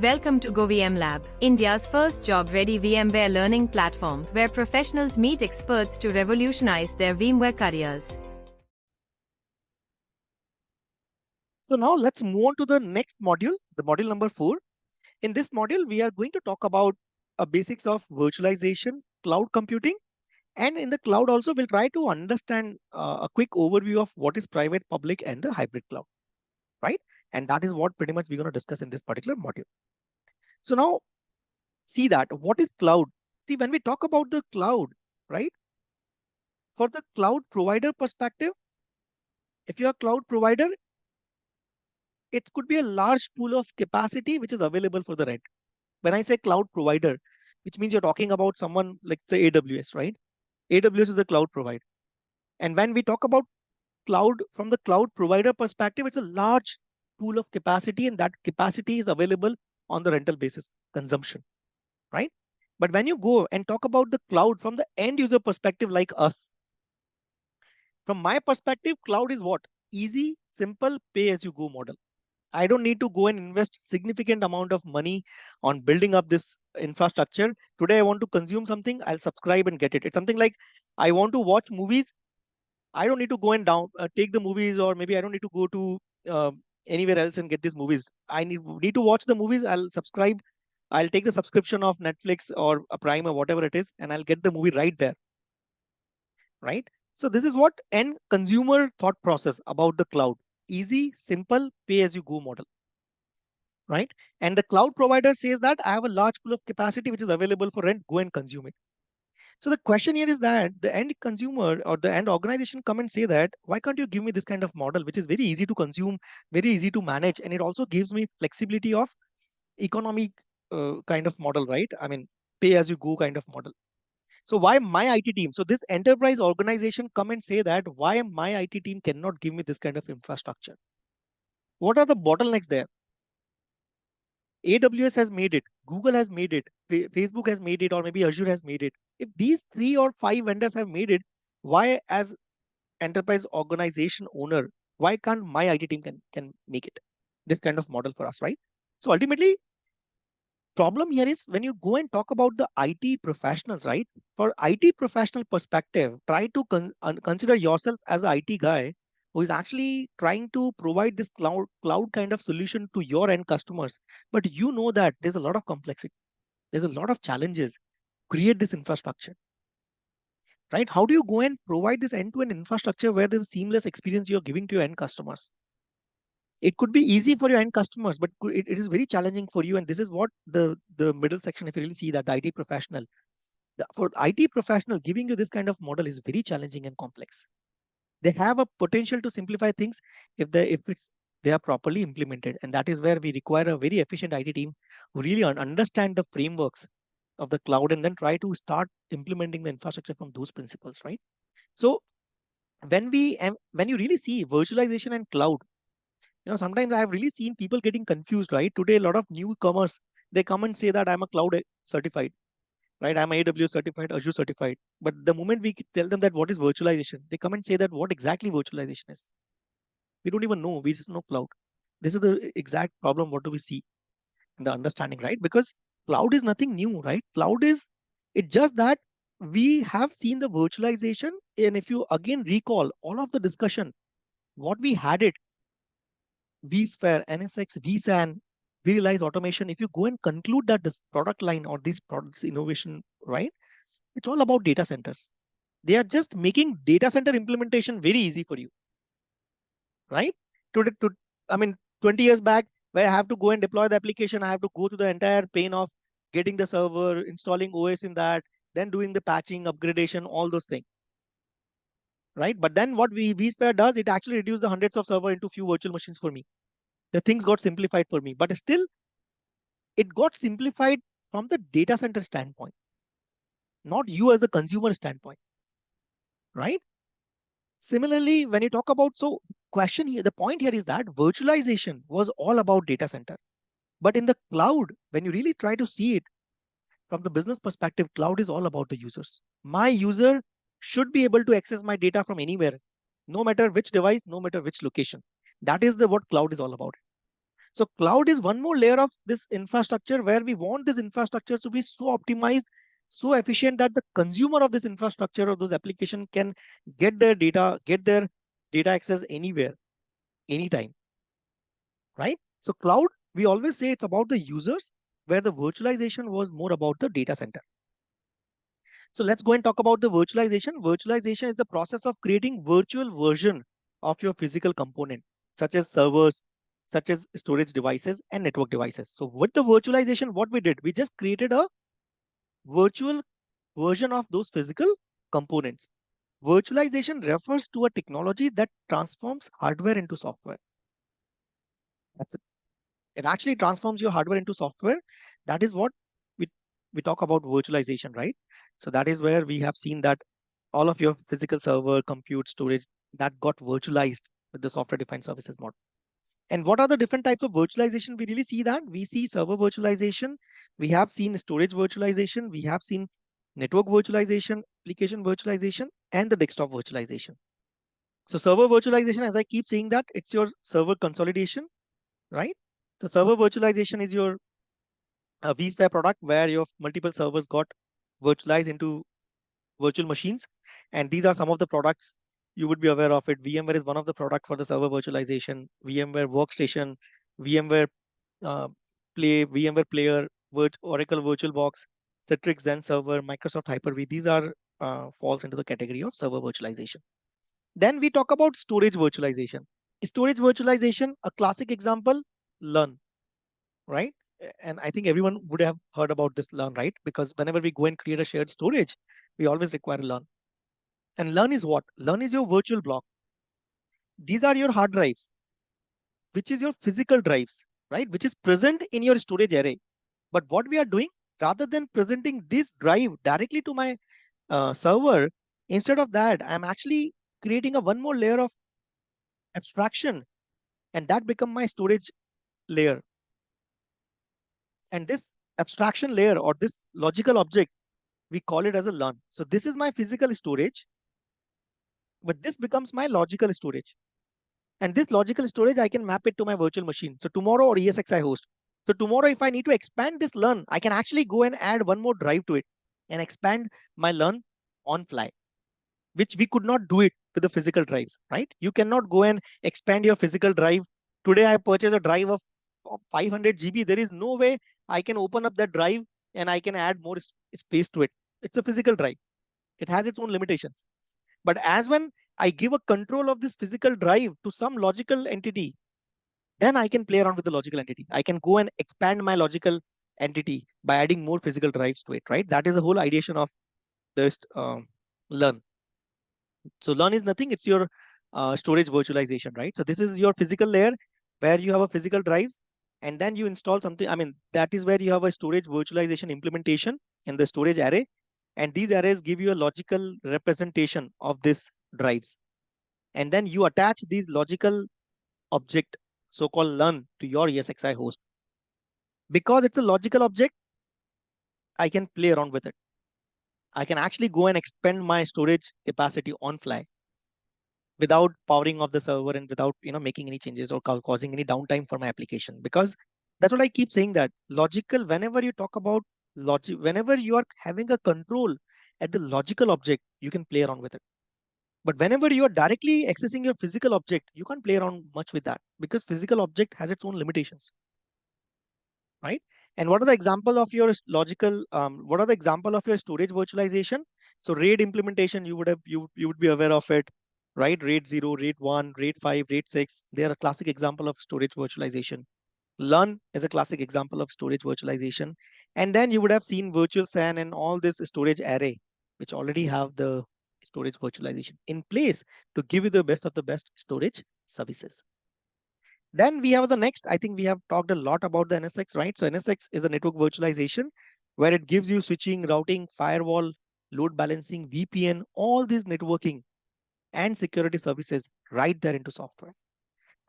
Welcome to GoVMlab, India's first job-ready VMware learning platform where professionals meet experts to revolutionize their VMware careers. So now let's move on to the next module, the module number 4. In this module, we are going to talk about basics of virtualization, cloud computing, and in the cloud also we'll try to understand a quick overview of what is private, public, and the hybrid cloud, right? And that is what pretty much we're going to discuss in this particular module. So now see that what is cloud? See, when we talk about the cloud, right? For the cloud provider perspective, if you're a cloud provider, it could be a large pool of capacity which is available for the rent. When I say cloud provider, which means you're talking about someone like say AWS, right? AWS is a cloud provider. And when we talk about cloud from the cloud provider perspective, it's a large pool of capacity, and that capacity is available on the rental basis consumption, right? But when you go and talk about the cloud from the end user perspective, like us, from my perspective, cloud is what? Easy, simple, pay as you go model. I don't need to go and invest significant amount of money on building up this infrastructure. Today, I want to consume something, I'll subscribe and get it. It's something like I want to watch movies. I don't need to go and take the movies, or maybe I don't need to go to uh, anywhere else and get these movies. I need to watch the movies. I'll subscribe. I'll take the subscription of Netflix or a Prime or whatever it is, and I'll get the movie right there, right? So this is what end consumer thought process about the cloud. Easy, simple, pay as you go model, right? And the cloud provider says that I have a large pool of capacity which is available for rent, go and consume it. So the question here is that the end consumer or the end organization come and say that, why can't you give me this kind of model, which is very easy to consume, very easy to manage, and it also gives me flexibility of economic kind of model, right? I mean, pay as you go kind of model. So why my IT team? So this enterprise organization come and say that why my IT team cannot give me this kind of infrastructure? What are the bottlenecks there? AWS has made it, Google has made it, Facebook has made it, or maybe Azure has made it. If these 3 or 5 vendors have made it, why as enterprise organization owner, why can't my IT team can make it? This kind of model for us, right? So ultimately, problem here is when you go and talk about the IT professionals, right? For IT professional perspective, try to consider yourself as an IT guy who is actually trying to provide this cloud kind of solution to your end customers. But you know that there's a lot of complexity, there's a lot of challenges. Create this infrastructure, right? How do you go and provide this end-to-end infrastructure where there's a seamless experience you're giving to your end customers? It could be easy for your end customers, but it is very challenging for you. And this is what the middle section, if you really see that the IT professional, for IT professional, giving you this kind of model is very challenging and complex. They have a potential to simplify things if they are properly implemented, and that is where we require a very efficient IT team who really understand the frameworks of the cloud and then try to start implementing the infrastructure from those principles, right? So when you really see virtualization and cloud, sometimes I have really seen people getting confused, right? Today, a lot of newcomers, they come and say that I'm a cloud certified, right? I'm AWS certified, Azure certified. But the moment we tell them that what is virtualization, they come and say that what exactly virtualization is. We don't even know. We just know cloud. This is the exact problem. What do we see in the understanding, right? Because cloud is nothing new, right? Cloud is, it's just that we have seen the virtualization. And if you again recall all of the discussion, what we had it, vSphere, NSX, vSAN, we realize automation. If you go and conclude that this product line or this products innovation, right? It's all about data centers. They are just making data center implementation very easy for you, right? To I mean, 20 years back, where I have to go and deploy the application, I have to go through the entire pain of getting the server, installing OS in that, then doing the patching, upgradation, all those things, right? But then what vSphere does, it actually reduces the hundreds of server into few virtual machines for me. The things got simplified for me, but still it got simplified from the data center standpoint, not you as a consumer standpoint, right? Similarly, when you talk about, so question here, the point here is that virtualization was all about data center. But in the cloud, when you really try to see it from the business perspective, cloud is all about the users. My user should be able to access my data from anywhere, no matter which device, no matter which location. That is what cloud is all about. So cloud is one more layer of this infrastructure where we want this infrastructure to be so optimized, so efficient that the consumer of this infrastructure or those application can get their data access anywhere, anytime, right? So cloud, we always say it's about the users, where the virtualization was more about the data center. So let's go and talk about the virtualization. Virtualization is the process of creating virtual version of your physical component, such as servers, such as storage devices and network devices. So with the virtualization, what we did, we just created a virtual version of those physical components. Virtualization refers to a technology that transforms hardware into software. That's it. It actually transforms your hardware into software. That is what we, we talk about virtualization, right? So that is where we have seen that all of your physical server, compute, storage, that got virtualized with the software defined services model. And what are the different types of virtualization? We really see that. We see server virtualization, we have seen storage virtualization, we have seen network virtualization, application virtualization, and the desktop virtualization. So server virtualization, as I keep saying that, it's your server consolidation, right? So server virtualization is your vSphere product where your multiple servers got virtualized into virtual machines. And these are some of the products you would be aware of it. VMware is one of the product for the server virtualization, VMware Workstation, VMware uh, VMware Player, Oracle VirtualBox, Citrix Zen Server, Microsoft Hyper-V. These are falls into the category of server virtualization. Then we talk about storage virtualization. Storage virtualization, a classic example, Learn, right? And I think everyone would have heard about this Learn, right? Because whenever we go and create a shared storage, we always require Learn. And Learn is what? Learn is your virtual block. These are your hard drives, which is your physical drives, right? Which is present in your storage array. But what we are doing, rather than presenting this drive directly to my server, instead of that, I'm actually creating a one more layer of abstraction, and that become my storage layer. And this abstraction layer or this logical object, we call it as a LUN. So this is my physical storage, but this becomes my logical storage. And this logical storage, I can map it to my virtual machine. So tomorrow or ESXi host. So tomorrow, if I need to expand this LUN, I can actually go and add one more drive to it and expand my LUN on fly, which we could not do it with the physical drives, right? You cannot go and expand your physical drive. Today, I purchased a drive of 500 GB. There is no way I can open up that drive and I can add more space to it. It's a physical drive. It has its own limitations. But as when I give a control of this physical drive to some logical entity, then I can play around with the logical entity. I can go and expand my logical entity by adding more physical drives to it, right? That is the whole ideation of this learn. So learn is nothing, it's your storage virtualization, right? So this is your physical layer where you have a physical drives, and then you install something. I mean, that is where you have a storage virtualization implementation in the storage array. And these arrays give you a logical representation of this drives. And then you attach these logical object, so-called learn, to your ESXi host. Because it's a logical object, I can play around with it. I can actually go and expand my storage capacity on fly without powering off the server and without making any changes or causing any downtime for my application. Because that's what I keep saying, that logical, whenever you talk about logic, whenever you are having a control at the logical object, you can play around with it. But whenever you are directly accessing your physical object, you can't play around much with that because physical object has its own limitations, right? And what are the example of your logical, what are the example of your storage virtualization? So RAID implementation, you would be aware of it, right? RAID 0, RAID 1, RAID 5, RAID 6, they are a classic example of storage virtualization. Learn is a classic example of storage virtualization. And then you would have seen virtual SAN and all this storage array, which already have the storage virtualization in place to give you the best of the best storage services. Then we have the next, I think we have talked a lot about the NSX, right? So NSX is a network virtualization where it gives you switching, routing, firewall, load balancing, VPN, all these networking and security services right there into software,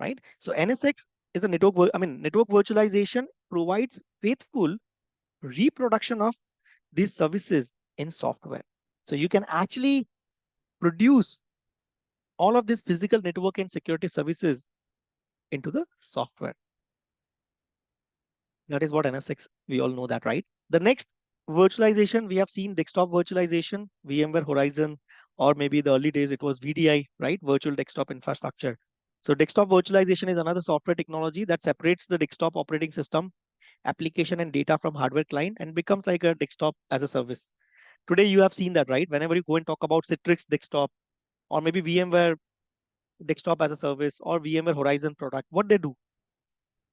right? So NSX is a network virtualization provides faithful reproduction of these services in software. So you can actually produce all of these physical network and security services into the software. That is what NSX, we all know that, right? The next virtualization, we have seen desktop virtualization, VMware Horizon, or maybe the early days it was VDI, right? Virtual desktop infrastructure. So desktop virtualization is another software technology that separates the desktop operating system, application and data from hardware client and becomes like a desktop as a service. Today you have seen that, right? Whenever you go and talk about Citrix desktop or maybe VMware desktop as a service or VMware Horizon product, what they do.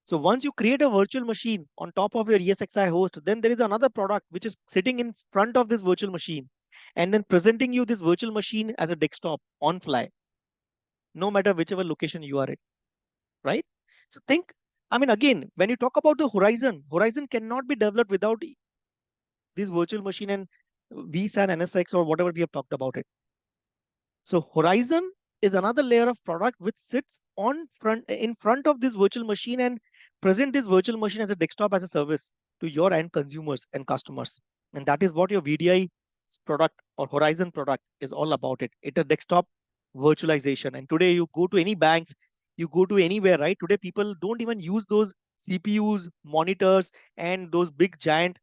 So once you create a virtual machine on top of your ESXi host, then there is another product which is sitting in front of this virtual machine and then presenting you this virtual machine as a desktop on fly, no matter whichever location you are at, right? So think, I mean, again, when you talk about the Horizon cannot be developed without this virtual machine and vSAN, NSX, or whatever we have talked about it. So Horizon is another layer of product which sits on front in front of this virtual machine and present this virtual machine as a desktop as a service to your end consumers and customers. And that is what your VDI product or Horizon product is all about. It's a desktop virtualization. And today you go to any banks, you go to anywhere, right? Today people don't even use those CPUs, monitors, and those big giant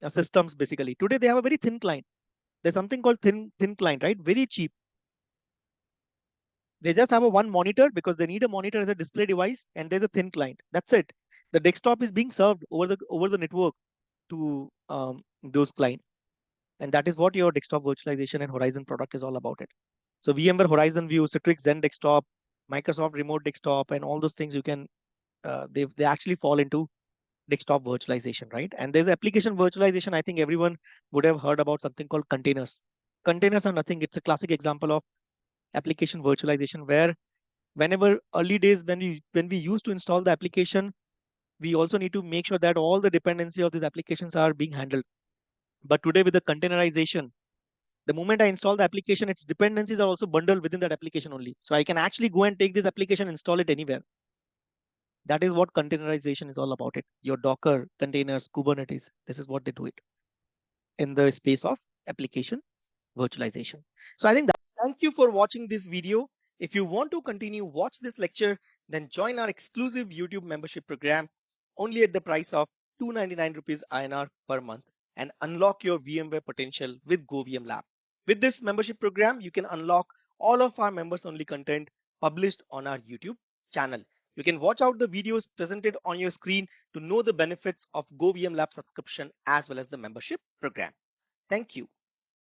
systems. Basically, today they have a very thin client. There's something called thin client, right? Very cheap. They just have a one monitor because they need a monitor as a display device, and there's a thin client. That's it. The desktop is being served over the network to those clients, and that is what your desktop virtualization and Horizon product is all about. It. So VMware Horizon View, Citrix Zen Desktop, Microsoft Remote Desktop, and all those things you can they actually fall into desktop virtualization, right? And there's application virtualization. I think everyone would have heard about something called containers. Containers are nothing. It's a classic example of application virtualization where whenever early days when we used to install the application, we also need to make sure that all the dependency of these applications are being handled. But today with the containerization, the moment I install the application, its dependencies are also bundled within that application only. So I can actually go and take this application, install it anywhere. That is what containerization is all about. It your Docker containers, Kubernetes. This is what they do it in the space of application virtualization. So I think that thank you for watching this video. If you want to continue watch this lecture, then join our exclusive YouTube membership program only at the price of 299 rupees INR per month and unlock your VMware potential with GoVMlab. With this membership program, you can unlock all of our members only content published on our YouTube channel. You can watch out the videos presented on your screen to know the benefits of GoVMlab subscription as well as the membership program. Thank you.